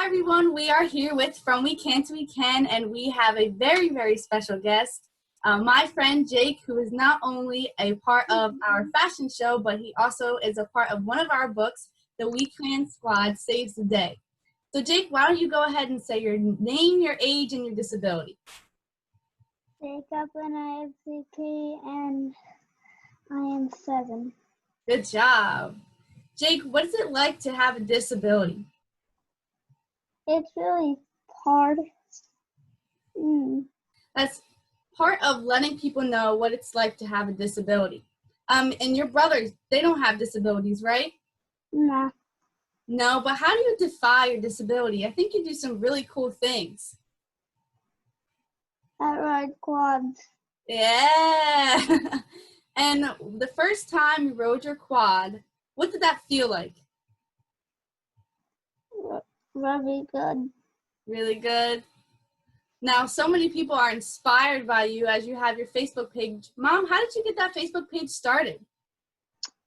everyone, we are here with From We Can to We Can, and we have a very, very special guest, my friend Jake, who is not only a part of our fashion show, but he also is a part of one of our books, The We Can Squad Saves the Day. So Jake, why don't you go ahead and say your name, your age, and your disability. Jacob, and I have CK, and I am 7. Good job. Jake, what is it like to have a disability? It's really hard. That's part of letting people know what it's like to have a disability. And your brothers, they don't have disabilities, right? Nah. No, but how do you defy your disability? I think you do some really cool things. I ride quads. Yeah. And the first time you rode your quad, what did that feel like? Really good. Really good. Now, so many people are inspired by you as you have your Facebook page. Mom, how did you get that Facebook page started?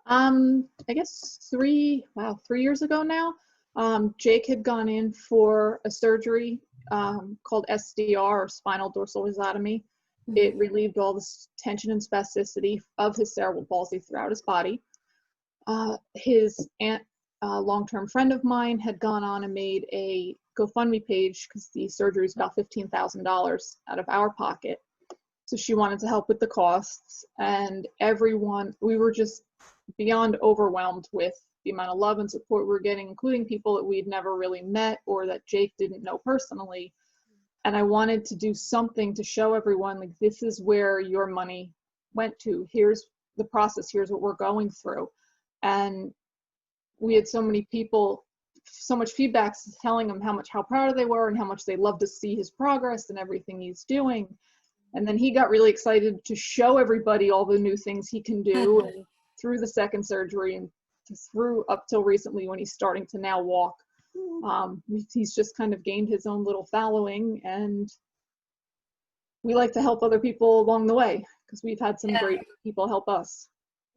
I guess 3 years ago now. Jake had gone in for a surgery called SDR, or spinal dorsal rhizotomy. It relieved all the tension and spasticity of his cerebral palsy throughout his body. His aunt, a long-term friend of mine, had gone on and made a GoFundMe page because the surgery is about $15,000 out of our pocket. So she wanted to help with the costs, and we were just beyond overwhelmed with the amount of love and support we were getting, including people that we'd never really met or that Jake didn't know personally. And I wanted to do something to show everyone, like, this is where your money went to. Here's the process. Here's what we're going through. And we had so many people, so much feedback telling him how proud they were and how much they loved to see his progress and everything he's doing. And then he got really excited to show everybody all the new things he can do. And through the second surgery and through up till recently when he's starting to now walk, he's just kind of gained his own little following, and we like to help other people along the way because we've had some great people help us.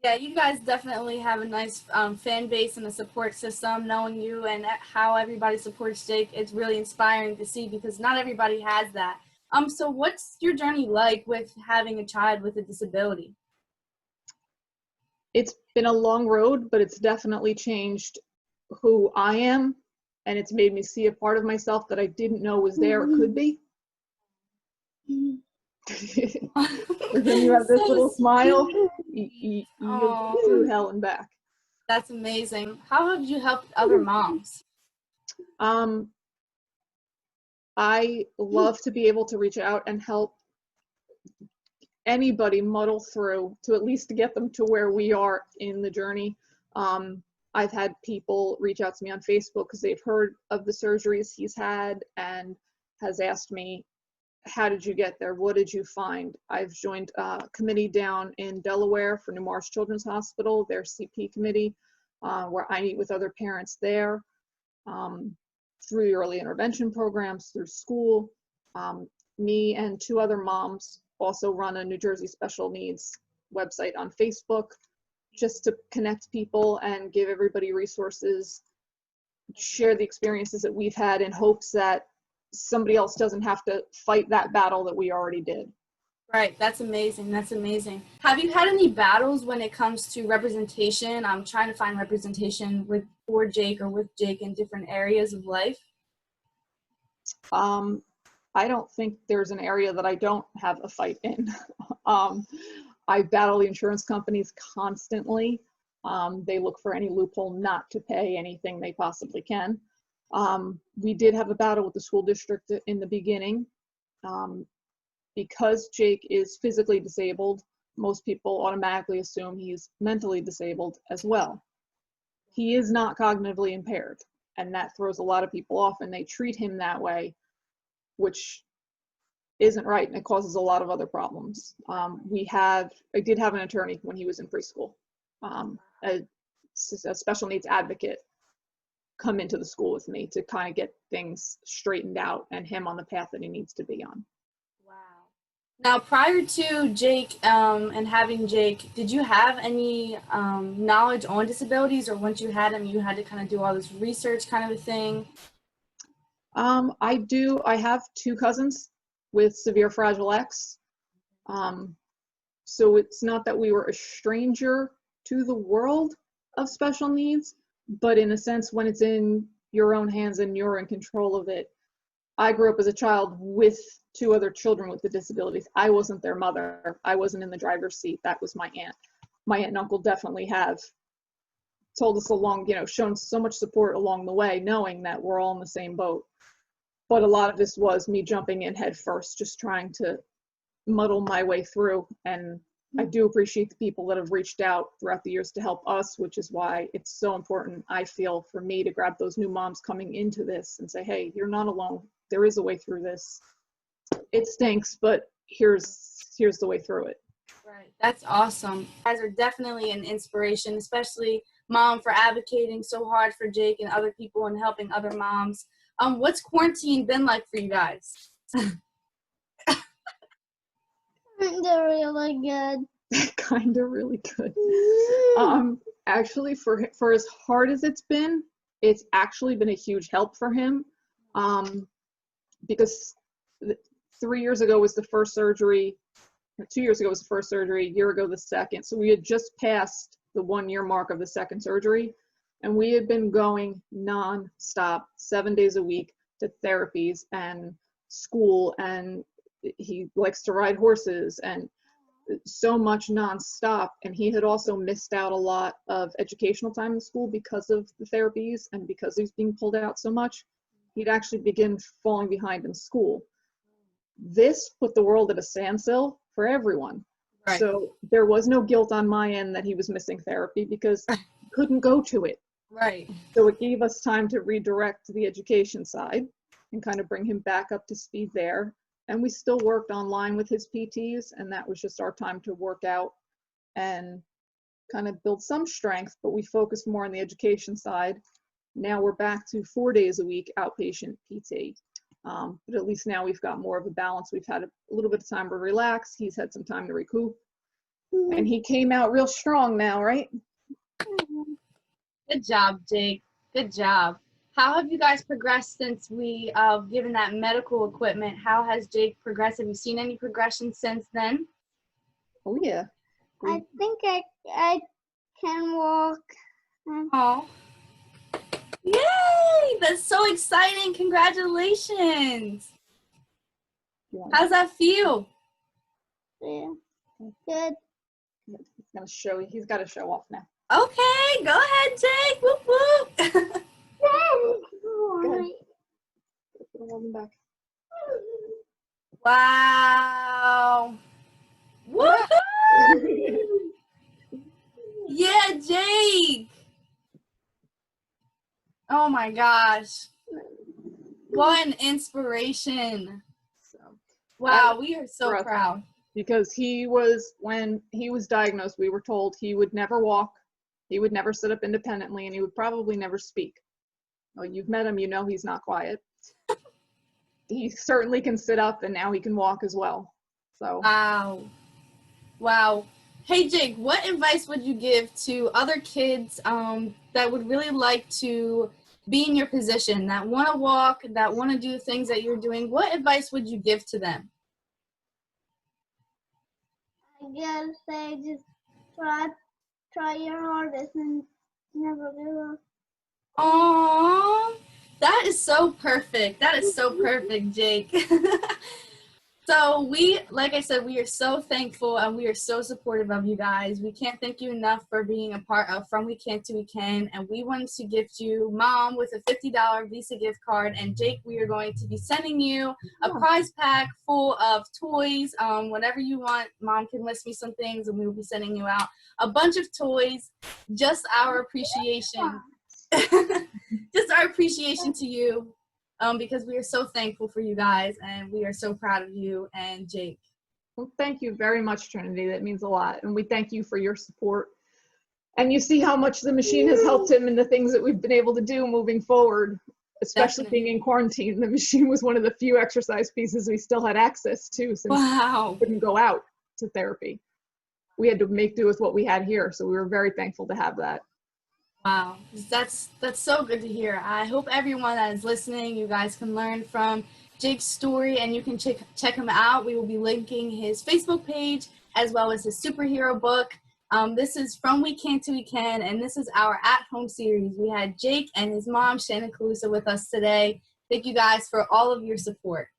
Yeah, you guys definitely have a nice fan base and a support system. Knowing you and how everybody supports Jake, it's really inspiring to see because not everybody has that. So what's your journey like with having a child with a disability? It's been a long road, but it's definitely changed who I am, and it's made me see a part of myself that I didn't know was there or could be. Then you have this little smile, you go through hell and back. That's amazing. How have you helped other moms? I love to be able to reach out and help anybody muddle through to at least get them to where we are in the journey. I've had people reach out to me on Facebook because they've heard of the surgeries he's had and has asked me, how did you get there? What did you find? I've joined a committee down in Delaware for New Marsh Children's Hospital, their CP committee, where I meet with other parents there through the early intervention programs, through school. Me and 2 other moms also run a New Jersey Special Needs website on Facebook just to connect people and give everybody resources, share the experiences that we've had in hopes that somebody else doesn't have to fight that battle that we already did. Right, that's amazing. That's amazing. Have you had any battles when it comes to representation? I'm trying to find representation for Jake or with Jake in different areas of life. I don't think there's an area that I don't have a fight in. I battle the insurance companies constantly. They look for any loophole not to pay anything they possibly can. We did have a battle with the school district in the beginning. Because Jake is physically disabled, most people automatically assume he's mentally disabled as well. He is not cognitively impaired, and that throws a lot of people off, and they treat him that way, which isn't right, and it causes a lot of other problems. I did have an attorney when he was in preschool, a special needs advocate, come into the school with me to kind of get things straightened out and him on the path that he needs to be on. Wow. Now, prior to Jake and having Jake, did you have any knowledge on disabilities, or once you had him, you had to kind of do all this research kind of a thing? I have 2 cousins with severe Fragile X. So it's not that we were a stranger to the world of special needs, but in a sense, when it's in your own hands and you're in control of it. I grew up as a child with 2 other children with the disabilities. I wasn't their mother. I wasn't in the driver's seat. That was my aunt. My aunt and uncle definitely have told us along, shown so much support along the way, knowing that we're all in the same boat. But a lot of this was me jumping in head first, just trying to muddle my way through. And I do appreciate the people that have reached out throughout the years to help us, which is why it's so important, I feel, for me to grab those new moms coming into this and say, hey, you're not alone. There is a way through this. It stinks, but here's the way through it. Right. That's awesome. You guys are definitely an inspiration, especially Mom, for advocating so hard for Jake and other people and helping other moms. What's quarantine been like for you guys? They're really good. Kind of really good. Actually, for as hard as it's actually been a huge help for him. Because 3 years ago was the first surgery, 2 years ago was the first surgery, a year ago the second. So we had just passed the 1-year mark of the second surgery, and we had been going non-stop 7 days a week to therapies and school, and he likes to ride horses and so much non-stop. And he had also missed out a lot of educational time in school because of the therapies and because he's being pulled out so much. He'd actually begin falling behind in school. This put the world at a standstill for everyone. Right. So there was no guilt on my end that he was missing therapy because he couldn't go to it. Right. So it gave us time to redirect the education side and kind of bring him back up to speed there. And we still worked online with his PTs, and that was just our time to work out and kind of build some strength, but we focused more on the education side. Now we're back to 4 days a week outpatient PT. But at least now we've got more of a balance. We've had a little bit of time to relax. He's had some time to recoup. And he came out real strong now, right? Good job, Jake. Good job. How have you guys progressed since we given that medical equipment? How has Jake progressed? Have you seen any progression since then? Oh, yeah. I think I can walk. Oh. Yay! That's so exciting. Congratulations. How's that feel? Yeah. Good. He's gonna show you. He's got to show off now. Okay, go ahead, Jake. Whoop whoop. Good. Hold him back. Wow. Woohoo! Yeah, Jake. Oh my gosh. What an inspiration. Wow, we are so proud. Because when he was diagnosed, we were told he would never walk, he would never sit up independently, and he would probably never speak. Well, you've met him, you know he's not quiet. He certainly can sit up, and now he can walk as well. So. Wow. Hey, Jake, what advice would you give to other kids that would really like to be in your position, that want to walk, that want to do things that you're doing? What advice would you give to them? I guess say just try your hardest and never give up. Aww, that is so perfect. That is so perfect, Jake. So like I said, we are so thankful and we are so supportive of you guys. We can't thank you enough for being a part of From We Can to We Can. And we wanted to gift you, Mom, with a $50 Visa gift card. And Jake, we are going to be sending you a prize pack full of toys. Whatever you want, Mom can list me some things and we will be sending you out a bunch of toys. Just our appreciation. Just our appreciation to you. Because we are so thankful for you guys, and we are so proud of you and Jake. Well, thank you very much, Trinity. That means a lot. And we thank you for your support. And you see how much the machine has helped him in the things that we've been able to do moving forward, especially being in quarantine. The machine was one of the few exercise pieces we still had access to since we couldn't go out to therapy. We had to make do with what we had here, so we were very thankful to have that. Wow, that's so good to hear. I hope everyone that is listening, you guys can learn from Jake's story, and you can check him out. We will be linking his Facebook page as well as his superhero book. This is From We Can to We Can, and this is our at-home series. We had Jake and his mom, Shannon Calusa, with us today. Thank you guys for all of your support.